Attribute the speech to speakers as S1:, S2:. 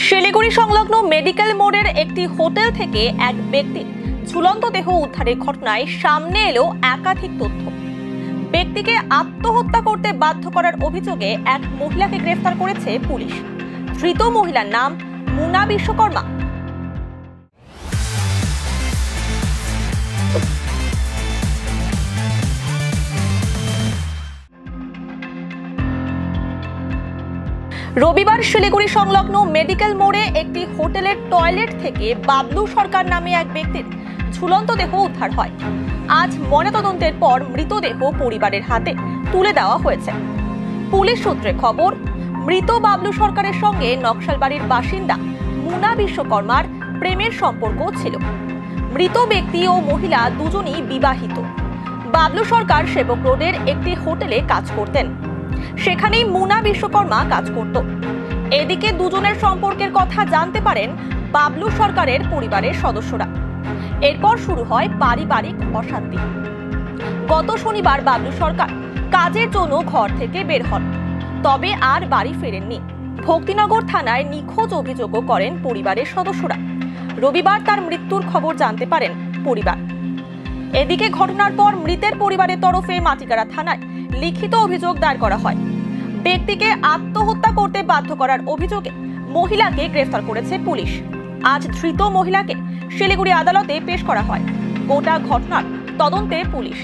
S1: শিলিগুড়ি সংলগ্ন মেডিকেল মোড়ের একটি হোটেল থেকে এক ব্যক্তির ঝুলন্ত দেহ উদ্ধারের ঘটনায় সামনে এলো একাধিক তথ্য। ব্যক্তিকে আত্মহত্যা করতে বাধ্য করার অভিযোগে এক মহিলাকে গ্রেফতার করেছে পুলিশ। ধৃত মহিলার নাম মুনা বিশ্বকর্মা। রবিবার শিলিগুড়ি সংলগ্ন মেডিকেল মোড়ে একটি হোটেলের টয়লেট থেকে বাবলু সরকার নামে এক ব্যক্তির ঝুলন্ত দেহ উদ্ধার হয়। আজ ময়নাতদন্তের পর মৃতদেহ পরিবারের হাতে তুলে দেওয়া হয়েছে। পুলিশ সূত্রে খবর, মৃত বাবলু সরকারের সঙ্গে নকশালবাড়ির বাসিন্দা মুনা বিশ্বকর্মার প্রেমের সম্পর্ক ছিল। মৃত ব্যক্তি ও মহিলা দুজনই বিবাহিত। বাবলু সরকার সেবক রোডের একটি হোটেলে কাজ করতেন। সেখানেই মুনা বিশ্বকর্মা কাজ করত। এদিকে দুজনের সম্পর্কের কথা জানতে পারেন বাবলু সরকারের পরিবারের সদস্যরা। এরপর শুরু হয় পারিবারিক অশান্তি। গত শনিবার বাবলু সরকার কাজের জন্য ঘর থেকে বের হন, তবে আর বাড়ি ফেরেননি। ভক্তিনগর থানায় নিখোঁজ অভিযোগও করেন পরিবারের সদস্যরা। রবিবার তার মৃত্যুর খবর জানতে পারেন পরিবার। এদিকে ঘটনার পর মৃতের পরিবারের তরফে মাটিগাড়া থানায় লিখিত অভিযোগ দায়ের করা হয়। ব্যক্তিকে আত্মহত্যা করতে বাধ্য করার অভিযোগে মহিলাকে গ্রেফতার করেছে পুলিশ। আজ ধৃত মহিলাকে শিলিগুড়ি আদালতে পেশ করা হয়। গোটা ঘটনার তদন্তে পুলিশ।